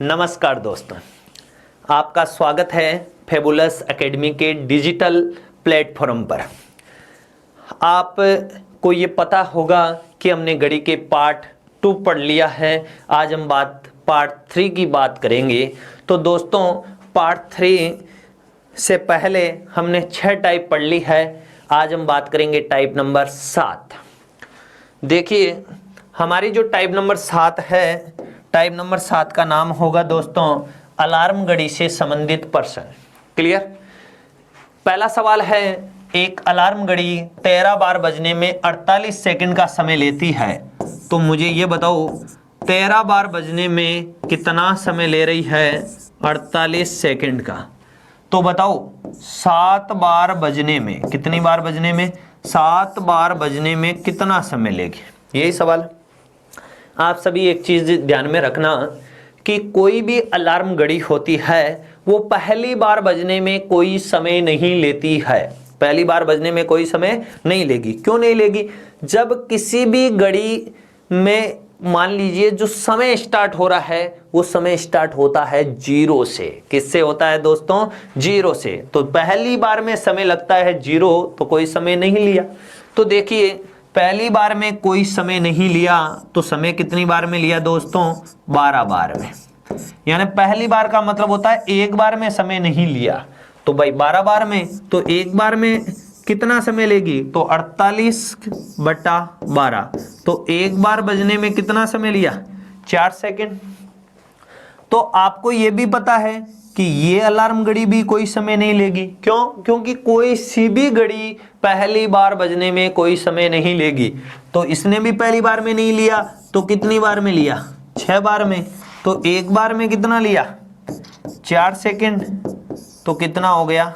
नमस्कार दोस्तों, आपका स्वागत है फेबुलस एकेडमी के डिजिटल प्लेटफॉर्म पर। आपको ये पता होगा कि हमने गणित के पार्ट 2 पढ़ लिया है। आज हम पार्ट 3 की बात करेंगे। तो दोस्तों, पार्ट 3 से पहले हमने 6 टाइप पढ़ ली है। आज हम बात करेंगे टाइप नंबर 7। देखिए, हमारी जो टाइप नंबर 7 है, टाइप नंबर 7 का नाम होगा दोस्तों अलार्म घड़ी से संबंधित प्रश्न। क्लियर? पहला सवाल है, एक अलार्म घड़ी 13 बार बजने में 48 सेकंड का समय लेती है, तो मुझे ये बताओ 13 बार बजने में कितना समय ले रही है? 48 सेकंड का। तो बताओ 7 बार बजने में, कितनी बार बजने में? 7 बार बजने में कितना समय लेगी? यही सवाल। आप सभी एक चीज ध्यान में रखना कि कोई भी अलार्म घड़ी होती है वो पहली बार बजने में कोई समय नहीं लेती है। पहली बार बजने में कोई समय नहीं लेगी। क्यों नहीं लेगी? जब किसी भी घड़ी में मान लीजिए जो समय स्टार्ट हो रहा है वो समय स्टार्ट होता है 0 से। किससे होता है दोस्तों? 0 से। तो पहली बार में समय लगता है 0, तो कोई समय नहीं लिया। तो देखिए, पहली बार में कोई समय नहीं लिया, तो समय कितनी बार में लिया दोस्तों? 12 बार में। यानी पहली बार का मतलब होता है एक बार में समय नहीं लिया। तो भाई 12 बार में, तो एक बार में कितना समय लेगी? तो 48/12। तो एक बार बजने में कितना समय लिया? 4 सेकंड। तो आपको यह भी पता है कि ये अलार्म घड़ी भी कोई समय नहीं लेगी। क्यों? क्योंकि कोई सी भी घड़ी पहली बार बजने में कोई समय नहीं लेगी। तो इसने भी पहली बार में नहीं लिया, तो कितनी बार में लिया? 6 बार में। तो एक बार में कितना लिया? 4 सेकंड। तो कितना हो गया?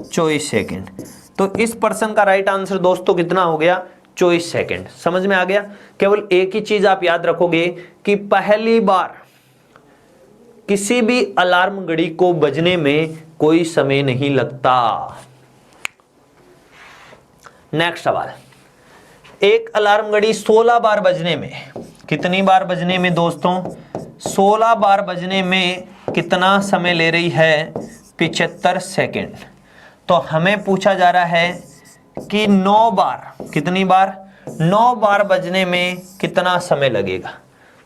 24 सेकंड। तो इस प्रश्न का राइट आंसर दोस्तों कितना हो गया? 24 सेकंड। समझ में आ गया? केवल एक ही चीज आप याद रखोगे कि पहली बार किसी भी अलार्म घड़ी को बजने में कोई समय नहीं लगता। नेक्स्ट सवाल, एक अलार्म घड़ी 16 बार बजने में, कितनी बार बजने में दोस्तों? 16 बार बजने में कितना समय ले रही है? 75 सेकंड। तो हमें पूछा जा रहा है कि 9 बार, कितनी बार? 9 बार बजने में कितना समय लगेगा?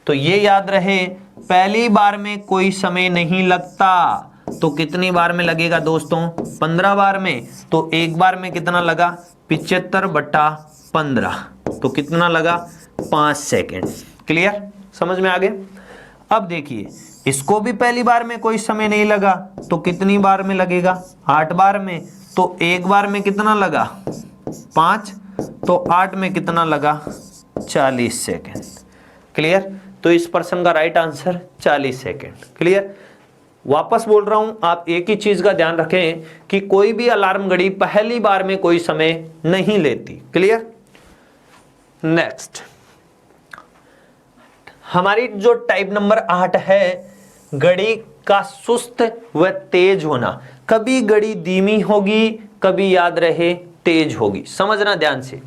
तो ये याद रहे, पहली बार में कोई समय नहीं लगता, तो कितनी बार में लगेगा दोस्तों? 15 बार में। तो एक बार में कितना लगा? 75/15। तो कितना लगा? 5 सेकंड। क्लियर? समझ में आ गया? अब देखिए, इसको भी पहली बार में कोई समय नहीं लगा, तो कितनी बार में लगेगा? 8 बार में। तो एक बार में कितना लगा? 5। तो 8 में कितना लगा? 40 सेकंड। क्लियर? तो इस प्रश्न का राइट आंसर 40 सेकंड। क्लियर? वापस बोल रहा हूं, आप एक ही चीज का ध्यान रखें कि कोई भी अलार्म घड़ी पहली बार में कोई समय नहीं लेती। क्लियर? नेक्स्ट, हमारी जो टाइप नंबर 8 है, घड़ी का सुस्त व तेज होना। कभी घड़ी धीमी होगी, कभी याद रहे तेज होगी। समझना ध्यान से।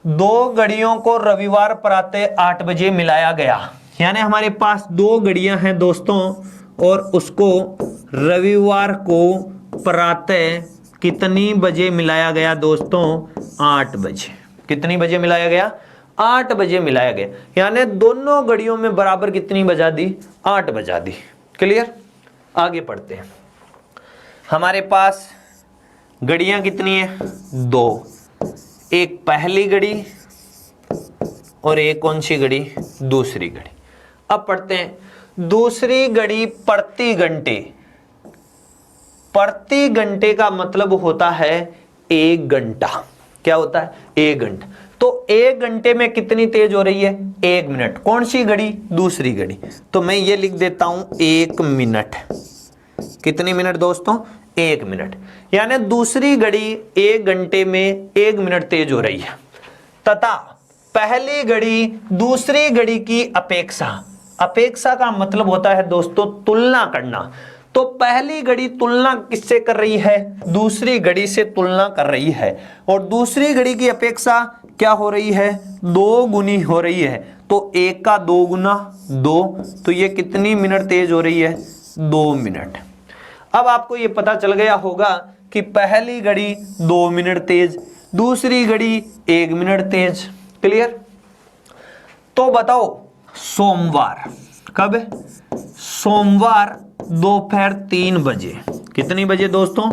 2 घड़ियों को रविवार प्रातः 8 बजे मिलाया गया। यानी हमारे पास 2 घड़ियां हैं दोस्तों, और उसको रविवार को प्रातः कितनी बजे मिलाया गया दोस्तों? 8 बजे। कितनी बजे मिलाया गया? 8 बजे मिलाया गया। यानी दोनों घड़ियों में बराबर कितनी बजा दी? 8 बजा दी। क्लियर? आगे पढ़ते हैं। हमारे पास घड़ियां कितनी है? 2। एक पहली घड़ी और एक कौन सी घड़ी? दूसरी घड़ी। अब पढ़ते हैं। दूसरी घड़ी प्रति घंटे। प्रति घंटे का मतलब होता है 1 घंटा। क्या होता है? 1 घंटा। तो 1 घंटे में कितनी तेज हो रही है? 1 मिनट। कौन सी घड़ी? दूसरी घड़ी। तो मैं ये लिख देता हूं 1 मिनट। कितनी मिनट दोस्तों? 1 मिनट। यानी दूसरी घड़ी 1 घंटे में 1 मिनट तेज हो रही है, तथा पहली घड़ी दूसरी घड़ी की अपेक्षा। अपेक्षा का मतलब होता है दोस्तों तुलना करना। तो पहली घड़ी तुलना किससे कर रही है? दूसरी घड़ी से तुलना कर रही है। और दूसरी घड़ी की अपेक्षा क्या हो रही है? 2 गुनी हो रही है। तो 1 का 2 गुना 2, तो ये कितनी मिनट तेज हो रही है? 2 मिनट। अब आपको ये पता चल गया होगा कि पहली घड़ी 2 मिनट तेज, दूसरी घड़ी 1 मिनट तेज। क्लियर? तो बताओ सोमवार कब है? सोमवार दोपहर 3 बजे। कितनी बजे दोस्तों?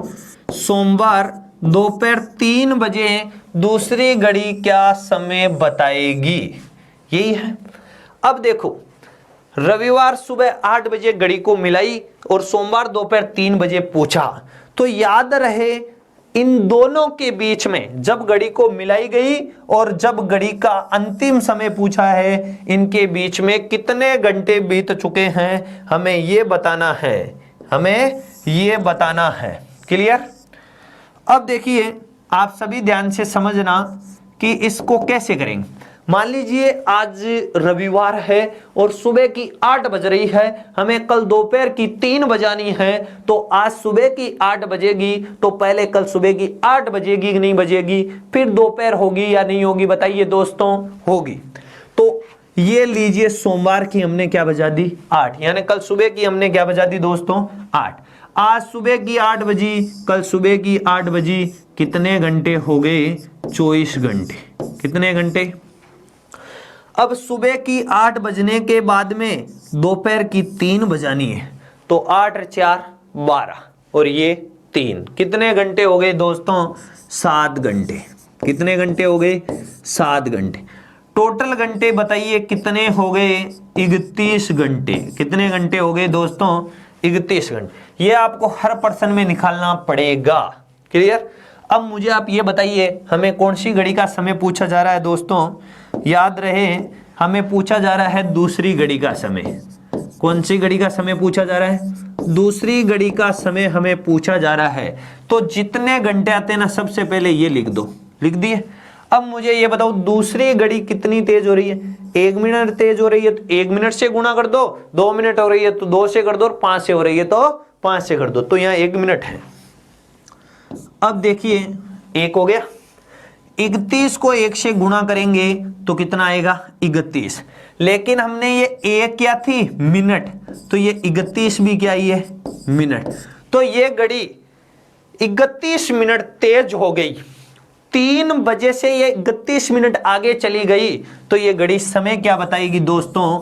सोमवार दोपहर 3 बजे दूसरी घड़ी क्या समय बताएगी? यही है। अब देखो, रविवार सुबह 8 बजे घड़ी को मिलाई और सोमवार दोपहर 3 बजे पूछा, तो याद रहे इन दोनों के बीच में जब घड़ी को मिलाई गई और जब घड़ी का अंतिम समय पूछा है, इनके बीच में कितने घंटे बीत चुके हैं, हमें ये बताना है, हमें ये बताना है। क्लियर? अब देखिए, आप सभी ध्यान से समझना कि इसको कैसे करेंगे। मान लीजिए आज रविवार है और सुबह की 8 बज रही है, हमें कल दोपहर की 3 बजानी है, तो आज सुबह की 8 बजेगी, तो पहले कल सुबह की 8 बजेगी कि नहीं बजेगी, फिर दोपहर होगी या नहीं होगी? बताइए दोस्तों, होगी। तो ये लीजिए, सोमवार की हमने क्या बजा दी? 8, यानी कल सुबह की हमने क्या बजा दी दोस्तों? 8। आज सुबह की 8 बजी, कल सुबह की 8 बजी, कितने घंटे हो गए? 24 घंटे। कितने घंटे? अब सुबह की 8 बजने के बाद में दोपहर की 3 बजानी है, तो 8 और 4 12 और ये 3, कितने घंटे हो गए दोस्तों? 7 घंटे। कितने घंटे हो गए? 7 घंटे। टोटल घंटे बताइए कितने हो गए? 31 घंटे। कितने घंटे हो गए दोस्तों? 31 घंटे। ये आपको हर पर्सन में निकालना पड़ेगा। क्लियर? अब मुझे आप ये बताइए, हमें कौन सी घड़ी का समय पूछा जा रहा है दोस्तों? याद रहे, हमें पूछा जा रहा है दूसरी घड़ी का समय। कौन सी घड़ी का समय पूछा जा रहा है? दूसरी घड़ी का समय हमें पूछा जा रहा है। तो जितने घंटे आते हैं ना, सबसे पहले ये लिख दो। लिख दिए? अब मुझे ये बताओ, दूसरी घड़ी कितनी तेज हो रही है? 1 मिनट तेज हो रही है, तो 1 मिनट से गुणा कर दो। 2 मिनट हो रही है तो 2 से कर दो, और 5 से हो रही है तो 5 से कर दो, तो यहाँ 1 मिनट है। अब देखिए, 1 हो गया। 31 को 1 से गुणा करेंगे तो कितना आएगा? 31। लेकिन हमने ये 1 क्या थी? मिनट, तो ये 31 भी क्या ही है? मिनट। तो ये घड़ी 31 मिनट तेज हो गई। 3 बजे से ये 31 मिनट आगे चली गई, तो ये घड़ी समय क्या बताएगी दोस्तों?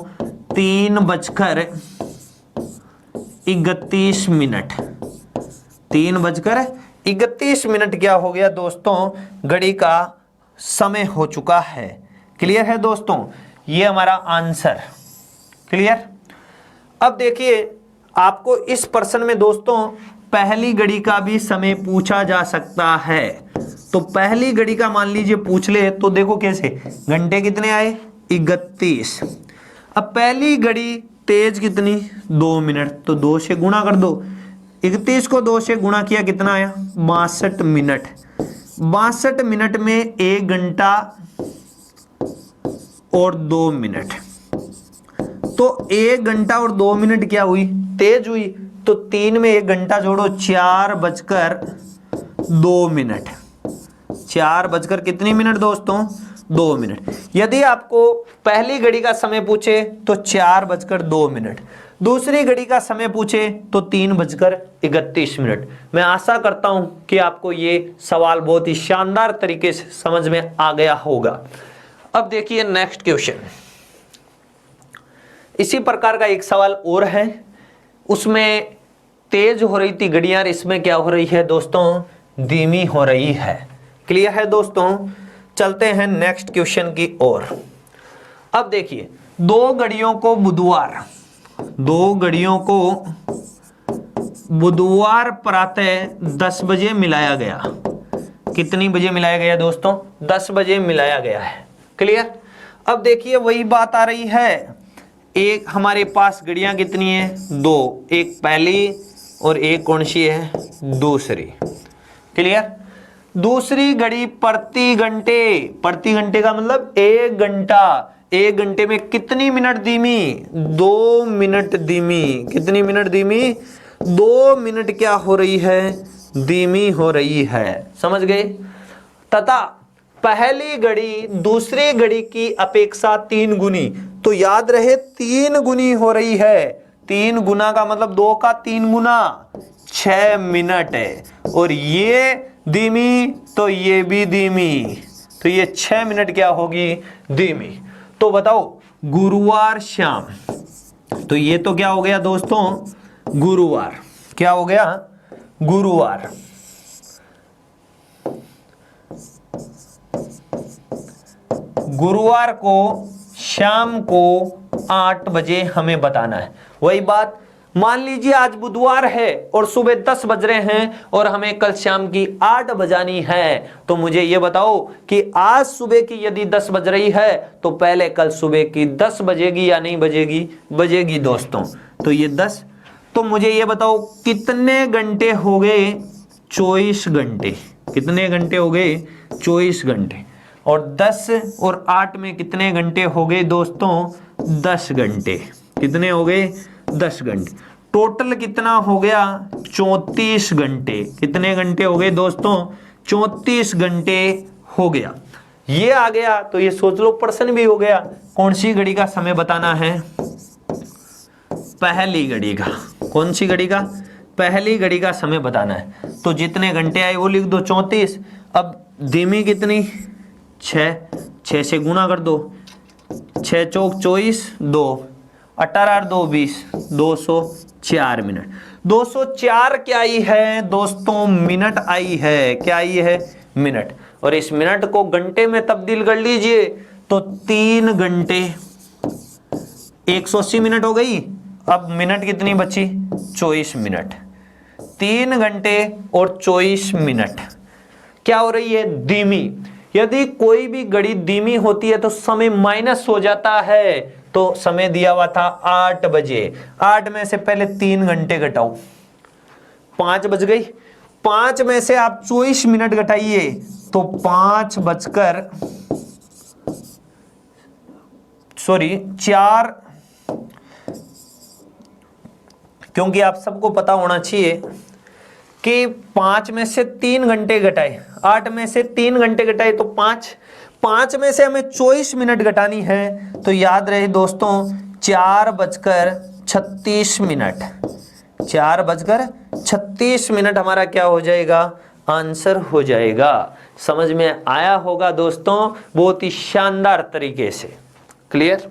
3:31 मिनट। 3:31 क्या हो गया दोस्तों? घड़ी का समय हो चुका है। क्लियर है दोस्तों? ये हमारा आंसर। क्लियर? अब देखिए, आपको इस प्रश्न में दोस्तों पहली घड़ी का भी समय पूछा जा सकता है। तो पहली घड़ी का मान लीजिए पूछ ले, तो देखो कैसे, घंटे कितने आए? 31। अब पहली घड़ी तेज कितनी? 2 मिनट, तो 2 से गुणा कर दो। 31 को 2 से गुणा किया, कितना आया? 62 मिनट। 62 मिनट में 1 घंटा और 2 मिनट, तो 1 घंटा और 2 मिनट क्या हुई? तेज हुई। तो 3 में 1 घंटा जोड़ो, 4:02 मिनट। 4 बजकर कितनी मिनट दोस्तों? 2 मिनट। यदि आपको पहली घड़ी का समय पूछे तो 4:02 मिनट, दूसरी घड़ी का समय पूछे तो 3:31 मिनट। मैं आशा करता हूं कि आपको ये सवाल बहुत ही शानदार तरीके से समझ में आ गया होगा। अब देखिए नेक्स्ट क्वेश्चन। इसी प्रकार का एक सवाल और है, उसमें तेज हो रही थी घड़ियां, इसमें क्या हो रही है दोस्तों? धीमी हो रही है। क्लियर है दोस्तों? चलते हैं नेक्स्ट क्वेश्चन की ओर। अब देखिए, दो घड़ियों को बुधवार प्रातः 10 बजे मिलाया गया। कितनी बजे मिलाया गया दोस्तों? 10 बजे मिलाया गया है। क्लियर? अब देखिए, वही बात आ रही है, एक हमारे पास घड़ियां कितनी है? 2, एक पहली और एक कौन सी है? दूसरी। क्लियर? दूसरी घड़ी प्रति घंटे का मतलब 1 घंटा। 1 घंटे में कितनी मिनट धीमी? 2 मिनट धीमी। कितनी मिनट धीमी? 2 मिनट क्या हो रही है? धीमी हो रही है। समझ गए? तथा पहली घड़ी दूसरी घड़ी की अपेक्षा 3 गुनी, तो याद रहे 3 गुनी हो रही है। 3 गुना का मतलब 2 का 3 गुना 6 मिनट है। और ये धीमी तो ये भी धीमी, तो ये 6 मिनट क्या होगी, धीमी। तो बताओ गुरुवार शाम, तो ये तो क्या हो गया दोस्तों, गुरुवार। क्या हो गया, गुरुवार। गुरुवार को शाम को 8 बजे हमें बताना है। वही बात, मान लीजिए आज बुधवार है और सुबह 10 बज रहे हैं और हमें कल शाम की 8 बजानी है। तो मुझे ये बताओ कि आज सुबह की यदि 10 बज रही है तो पहले कल सुबह की 10 बजेगी या नहीं बजेगी, बजेगी दोस्तों। तो ये 10, तो मुझे ये बताओ कितने घंटे हो गए, 24 घंटे। कितने घंटे हो गए, 24 घंटे। और 10 और 8 में कितने घंटे हो गए दोस्तों, 10 घंटे। कितने हो गए, 10 घंटे। टोटल कितना हो गया, 34 घंटे। कितने घंटे हो गए दोस्तों, 34 घंटे हो गया। ये आ गया तो ये सोच लो प्रश्न भी हो गया। कौन सी घड़ी का समय बताना है, पहली घड़ी का। कौन सी घड़ी का, पहली घड़ी का समय बताना है। तो जितने घंटे आए वो लिख दो 34। अब धीमी कितनी, 6 से गुना कर दो, 6 चौक 24, 2 18 और 2 20, 204 मिनट। 204 क्या आई है दोस्तों, मिनट आई है। क्या आई है, मिनट। और इस मिनट को घंटे में तब्दील कर लीजिए तो 3 घंटे 180 मिनट हो गई। अब मिनट कितनी बची, 24 मिनट। 3 घंटे और 24 मिनट क्या हो रही है, धीमी। यदि कोई भी घड़ी धीमी होती है तो समय माइनस हो जाता है। तो समय दिया हुआ था 8 बजे, 8 में से पहले 3 घंटे घटाओ, 5 बज गई। 5 में से आप 24 मिनट घटाइए तो 4, क्योंकि आप सबको पता होना चाहिए कि 5 में से 3 घंटे घटाए, 8 में से 3 घंटे घटाए तो 5 में से हमें 24 मिनट घटानी है। तो याद रहे दोस्तों 4:36 मिनट। 4:36 मिनट हमारा क्या हो जाएगा, आंसर हो जाएगा। समझ में आया होगा दोस्तों, बहुत ही शानदार तरीके से। क्लियर।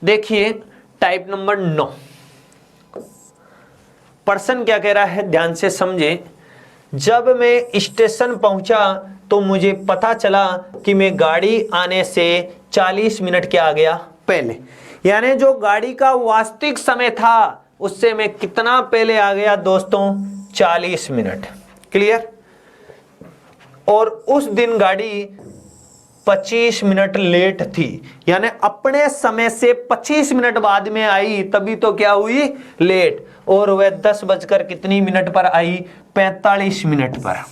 देखिए टाइप नंबर 9, पर्सन क्या कह रहा है, ध्यान से समझे। जब मैं स्टेशन पहुंचा तो मुझे पता चला कि मैं गाड़ी आने से 40 मिनट क्या आ गया पहले, यानी जो गाड़ी का वास्तविक समय था उससे मैं कितना पहले आ गया दोस्तों, 40 मिनट। क्लियर। और उस दिन गाड़ी 25 मिनट लेट थी, यानी अपने समय से 25 मिनट बाद में आई, तभी तो क्या हुई, लेट। और वह 10 बजकर कितनी मिनट पर आई, 45 मिनट पर।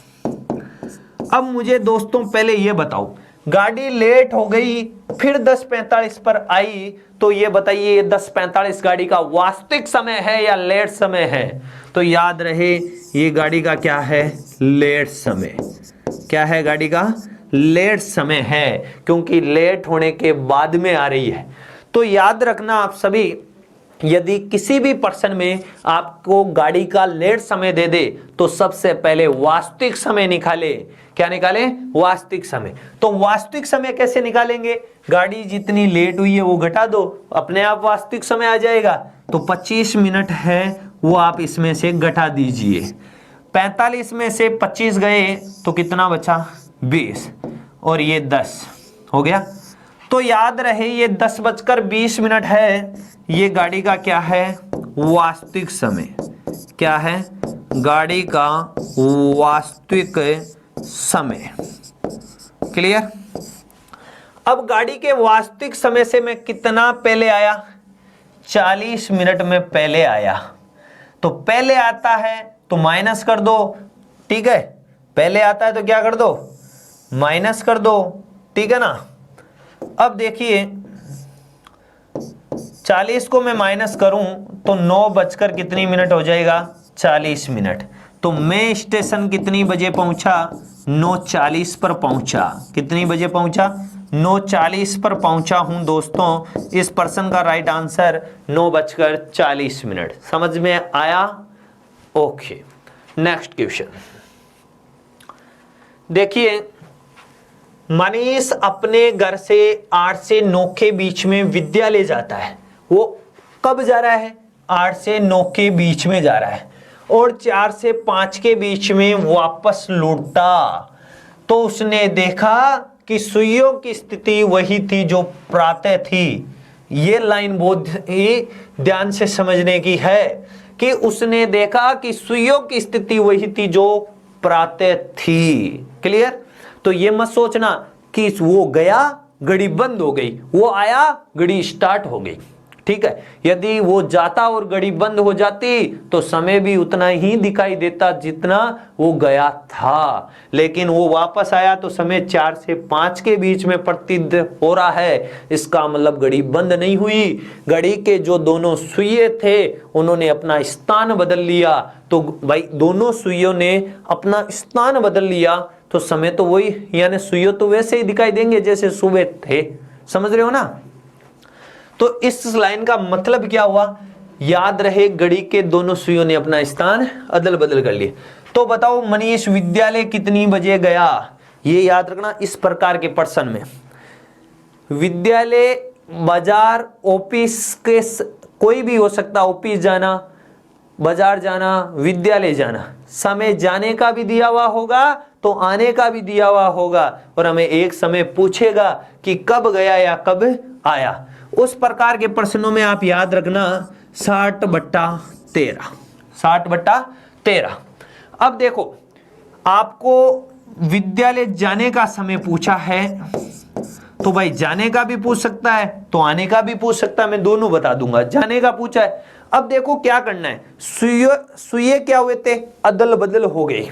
अब मुझे दोस्तों पहले ये बताओ, गाड़ी लेट हो गई फिर 10:45 पर आई, तो ये बताइए ये 10:45 गाड़ी का वास्तविक समय है या लेट समय है। तो याद रहे ये गाड़ी का क्या है, लेट समय। क्या है, गाड़ी का लेट समय है, क्योंकि लेट होने के बाद में आ रही है। तो याद रखना आप सभी, यदि किसी भी पर्सन में आपको गाड़ी का लेट समय दे दे तो सबसे पहले वास्तविक समय निकाले। क्या निकाले, वास्तविक समय। तो वास्तविक समय कैसे निकालेंगे, गाड़ी जितनी लेट हुई है वो घटा दो, अपने आप वास्तविक समय आ जाएगा। तो 25 मिनट है वो आप इसमें से घटा दीजिए। 45 में से 25 गए तो कितना बचा, 20, और ये 10 हो गया। तो याद रहे ये 10:20 है, ये गाड़ी का क्या है, वास्तविक समय। क्या है, गाड़ी का वास्तविक समय। क्लियर। अब गाड़ी के वास्तविक समय से मैं कितना पहले आया, 40 मिनट में पहले आया। तो पहले आता है तो माइनस कर दो, ठीक है। पहले आता है तो क्या कर दो, माइनस कर दो, ठीक है ना। अब देखिए 40 को मैं माइनस करूं तो 9 बजकर कितनी मिनट हो जाएगा, 40 मिनट। तो मैं स्टेशन कितनी बजे पहुंचा, 9:40 पर पहुंचा। कितनी बजे पहुंचा, 9:40 पर पहुंचा हूं दोस्तों। इस प्रश्न का राइट आंसर 9:40 समझ में आया? ओके, नेक्स्ट क्वेश्चन देखिए। मनीष अपने घर से 8 से 9 के बीच में विद्यालय जाता है। वो कब जा रहा है? 8 से 9 के बीच में जा रहा है और 4 से 5 के बीच में वापस लौटा। तो उसने देखा कि सुइयों की स्थिति वही थी जो प्रातः थी। ये लाइन बहुत ही ध्यान से समझने की है कि उसने देखा कि सुइयों की स्थिति वही थी जो प्रातः थी। क्लियर? तो ये मत सोचना कि वो गया घड़ी बंद हो गई, वो आया घड़ी स्टार्ट हो गई। ठीक है, यदि वो जाता और घड़ी बंद हो जाती तो समय भी उतना ही दिखाई देता जितना वो गया था, लेकिन वो वापस आया तो समय 4 से 5 के बीच में प्रतीत हो रहा है। इसका मतलब घड़ी बंद नहीं हुई। घड़ी के जो दोनों सुइये थे उन्होंने अपना स्थान बदल लिया। तो भाई दोनों सुइयों ने अपना स्थान बदल लिया तो समय तो वही, यानी सुइयों तो वैसे ही दिखाई देंगे जैसे सुबह थे। समझ रहे हो ना? तो इस लाइन का मतलब क्या हुआ? याद रहे, घड़ी के दोनों सुइयों ने अपना स्थान अदल बदल कर लिए। तो बताओ मनीष विद्यालय कितनी बजे गया? ये याद रखना इस प्रकार के प्रश्न में। विद्यालय, बाजार, ऑफिस के कोई भी हो सकता, ऑफिस जाना, बाजार जाना, विद्यालय जाना। समय जाने का भी दिया हुआ होगा तो आने का भी दिया हुआ होगा और हमें एक समय पूछेगा कि कब गया या कब आया। उस प्रकार के प्रश्नों में आप याद रखना 60/13। 60/13। अब देखो, आपको विद्यालय जाने का समय पूछा है तो भाई जाने का भी पूछ सकता है तो आने का भी पूछ सकता है। मैं दोनों बता दूंगा। जाने का पूछा है, अब देखो क्या करना है। सुइये क्या हुए थे? अदल बदल हो गए।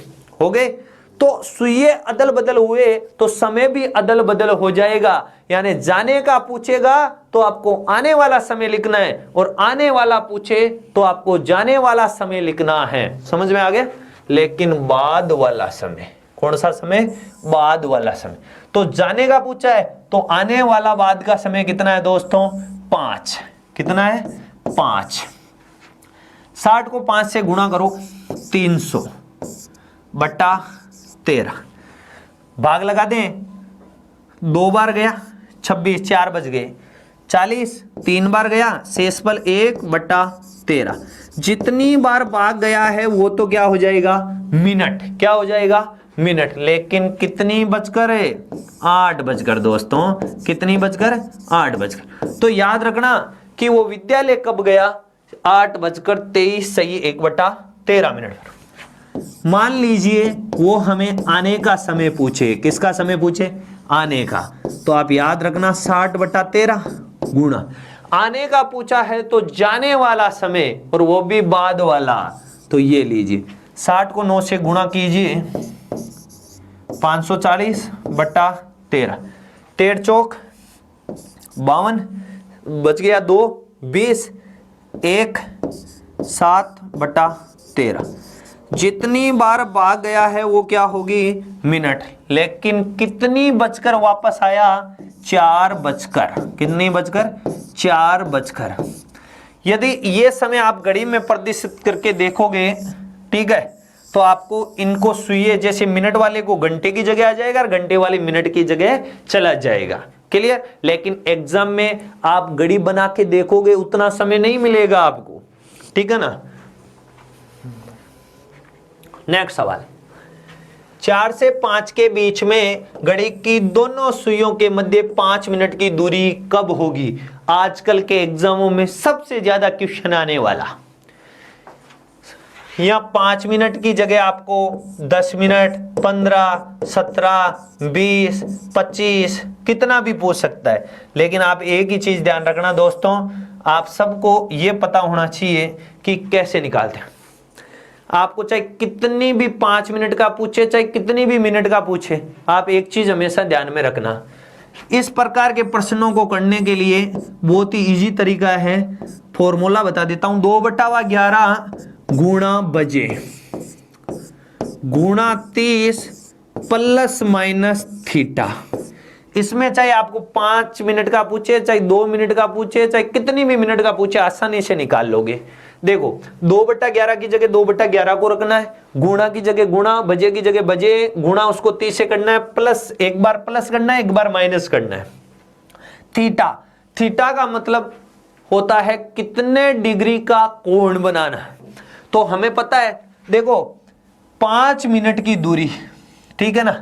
तो सुइये अदल बदल हुए तो समय भी अदल बदल हो जाएगा। यानी जाने का पूछेगा तो आपको आने वाला समय लिखना है और आने वाला पूछे तो आपको जाने वाला समय लिखना है। समझ में आ गया? लेकिन बाद वाला समय, कौन सा समय? बाद वाला समय। तो जाने का पूछा है तो आने वाला बाद का समय कितना है दोस्तों? 5। कितना है? 5। 60 को 5 से गुणा करो, 300/13। भाग लगा दें, 2 बार गया 26, 4 बज गए। 40 3 बार गया, शेषफल 1/13। जितनी बार भाग गया है वो तो क्या हो जाएगा? मिनट। क्या हो जाएगा? मिनट। लेकिन कितनी बजकर है? 8 बजकर दोस्तों। कितनी बजकर? 8 बजकर। तो याद रखना कि वो विद्यालय कब गया? 8:23 सही 1/13। मान लीजिए वो हमें आने का समय पूछे। किसका समय पूछे? आने का। तो आप याद रखना 60/13 गुणा आने का पूछा है तो जाने वाला समय और वो भी बाद वाला। तो ये लीजिए 60 को 9 से गुणा कीजिए, 540/13। 13 चौक 52, बच गया 2, 20, 1 7/13। जितनी बार भाग गया है वो क्या होगी? मिनट। लेकिन कितनी बजकर वापस आया? 4 बजकर। कितनी बजकर? 4 बजकर। यदि ये समय आप घड़ी में प्रदर्शित करके देखोगे, ठीक है, तो आपको इनको सुइये, जैसे मिनट वाले को घंटे की जगह आ जाएगा और घंटे वाले मिनट की जगह चला जाएगा। क्लियर? लेकिन एग्जाम में आप घड़ी बना के देखोगे उतना समय नहीं मिलेगा आपको। ठीक है ना? नेक्स्ट सवाल, 4 से 5 के बीच में घड़ी की दोनों सुइयों के मध्य 5 मिनट की दूरी कब होगी? आजकल के एग्जामों में सबसे ज्यादा क्वेश्चन आने वाला। यहां 5 मिनट की जगह आपको 10 मिनट, 15, 17, 20, 25 कितना भी पूछ सकता है। लेकिन आप एक ही चीज ध्यान रखना दोस्तों, आप सबको यह पता होना चाहिए कि कैसे निकालते हैं। आपको चाहे कितनी भी 5 मिनट का पूछे, चाहे कितनी भी मिनट का पूछे, आप एक चीज हमेशा ध्यान में रखना। इस प्रकार के प्रश्नों को करने के लिए बहुत ही इजी तरीका है। फॉर्मूला बता देता हूं, 2/11 गुणा बजे गुणा 30 ± थीटा इसमें चाहे आपको 5 मिनट का पूछे, चाहे 2 मिनट का पूछे, चाहे कितनी भी मिनट का पूछे, आसानी से निकाल लोगे। देखो 2/11 की जगह 2/11 को रखना है, गुणा की जगह गुणा, बजे की जगह बजे, गुणा उसको 30 से करना है, प्लस एक बार प्लस करना है, एक बार माइनस करना है। थीटा, थीटा का मतलब होता है कितने डिग्री का कोण बनाना है। तो हमें पता है, देखो 5 मिनट की दूरी, ठीक है ना,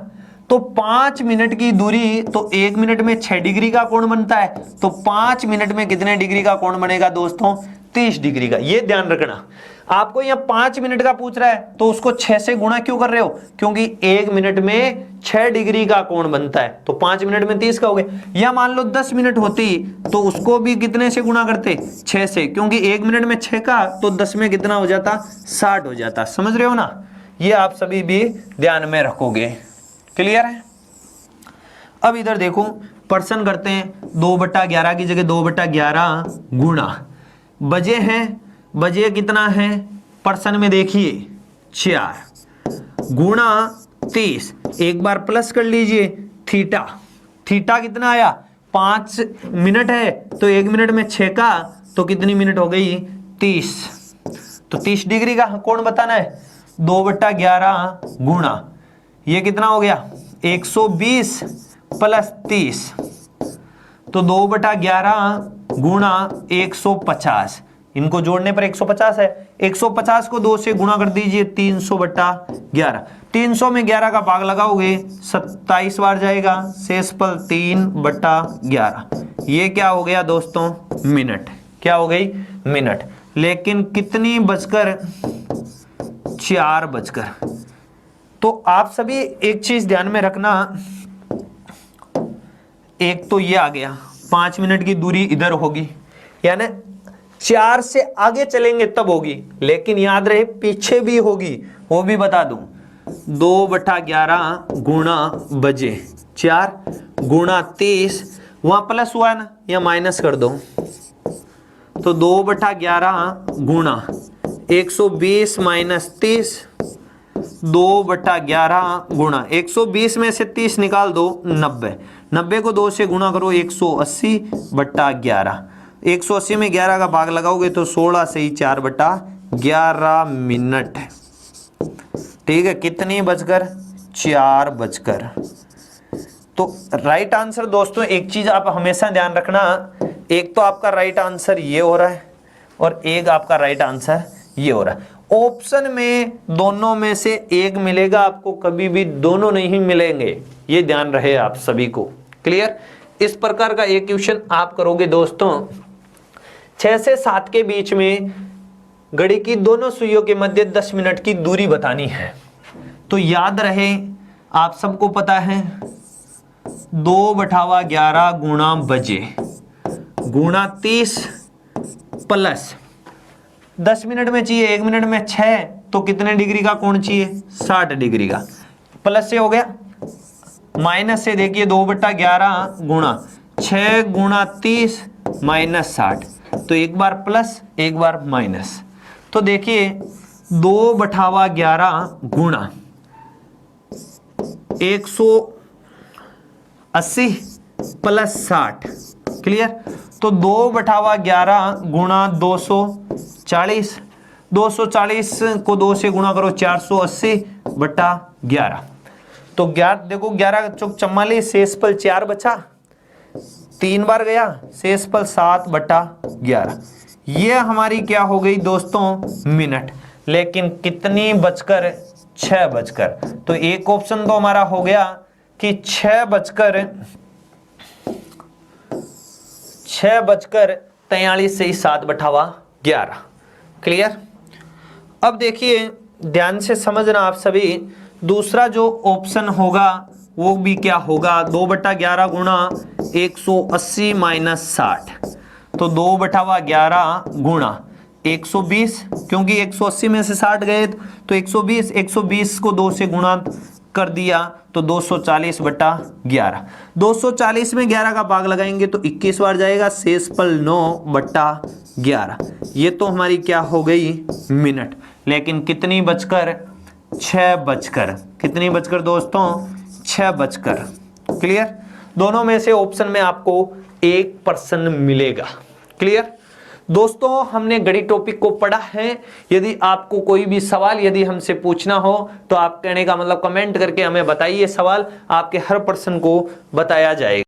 तो 5 मिनट की दूरी, तो 1 मिनट में 6 डिग्री का कोण बनता है, तो 5 मिनट में कितने डिग्री का कोण बनेगा दोस्तों? 30 डिग्री का। ये ध्यान रखना, आपको यहां 5 मिनट का पूछ रहा है तो उसको 6 से गुणा क्यों कर रहे हो? क्योंकि 1 मिनट में 6 डिग्री का कोण बनता है, तो 5 मिनट में 30 का हो गया। या मान लो 10 मिनट होती तो उसको भी कितने से गुणा करते? 6 से, क्योंकि 1 मिनट में 6 का, तो 10 में कितना हो जाता? 60 हो जाता। समझ रहे हो ना? ये आप सभी भी ध्यान में रखोगे। क्लियर है? अब इधर देखो, प्रश्न करते हैं, 2/11 की जगह 2/11 गुणा, बजे हैं, बजे कितना है प्रश्न में देखिए 4, गुणा 30, एक बार प्लस कर लीजिए, थीटा, थीटा कितना आया? 5 मिनट है, तो 1 मिनट में 6 का, तो कितनी मिनट हो गई? 30। तो 30 डिग्री का कोण बताना है। 2/11 गुणा, ये कितना हो गया? 120 प्लस 30, तो 2/11 गुणा 150, इनको जोड़ने पर 150 है। 150 को 2 से गुणा कर दीजिए, 300/11, 300 में 11 का भाग लगाओगे 27 बार जाएगा, शेषफल 3/11। ये क्या हो गया दोस्तों? मिनट। क्या हो गई? मिनट। लेकिन कितनी बजकर? 4 बजकर। तो आप सभी एक चीज ध्यान में रखना, एक तो ये आ गया 5 मिनट की दूरी इधर होगी, यानी 4 से आगे चलेंगे तब होगी, लेकिन याद रहे पीछे भी होगी, वो भी बता दूं। 2/11 गुणा बजे, 4 गुणा 30, वहां प्लस हुआ है ना, या माइनस कर दो, तो 2/11 गुणा 120 माइनस 30, 2/11 गुणा 120 में से 30 निकाल दो, 90, 90 को 2 से गुणा करो, 180/11, 180 में 11 का भाग लगाओगे तो 16 से ही 4/11 मिनट। ठीक है, कितनी बजकर? 4 बजकर। तो राइट आंसर दोस्तों, एक चीज आप हमेशा ध्यान रखना, एक तो आपका राइट आंसर ये हो रहा है और एक आपका राइट आंसर ये हो रहा है। ऑप्शन में दोनों में से एक मिलेगा आपको, कभी भी दोनों नहीं मिलेंगे, ये ध्यान रहे आप सभी को। क्लियर? इस प्रकार का एक क्वेश्चन आप करोगे दोस्तों। 6 से 7 के बीच में घड़ी की दोनों सुइयों के मध्य 10 मिनट की दूरी बतानी है। तो याद रहे, आप सबको पता है 2/11 गुणा बजे गुणा 30 प्लस 10 मिनट में चाहिए, 1 मिनट में 6, तो कितने डिग्री का कोण चाहिए? 60 डिग्री का। प्लस से हो गया, माइनस से देखिए 2/11 गुणा 6 गुणा 30 माइनस 60, तो एक बार प्लस एक बार माइनस। तो देखिए 2/11 गुणा 180 प्लस 60। क्लियर? तो 2/11 गुणा 240, 240 को 2 से गुणा करो, 480/11। तो 11 देखो, 11 चौक 44, शेषफल 4 बचा, 3 बार गया, शेषफल 7/11। ये हमारी क्या हो गई दोस्तों? मिनट। लेकिन कितनी बजकर? 6 बजकर। तो एक ऑप्शन तो हमारा हो गया कि 6:43 से ही 7/11। क्लियर? अब देखिए ध्यान से समझना आप सभी, दूसरा जो ऑप्शन होगा वो भी क्या होगा? 2/11 गुणा 180 माइनस 60, तो 2/11 गुणा 120, क्योंकि 180 में से 60 गए तो 120, 120 को 2 से गुणा कर दिया तो 240/11, 240 में 11 का भाग लगाएंगे तो 21 बार जाएगा, शेषफल 9/11। ये तो हमारी क्या हो गई? मिनट। लेकिन कितनी बजकर? 6 बजकर। कितनी बजकर दोस्तों? 6 बजकर। क्लियर? दोनों में से ऑप्शन में आपको एक प्रश्न मिलेगा। क्लियर दोस्तों, हमने गणित टॉपिक को पढ़ा है। यदि आपको कोई भी सवाल यदि हमसे पूछना हो तो आप कहने का मतलब कमेंट करके हमें बताइए, सवाल आपके हर प्रश्न को बताया जाएगा।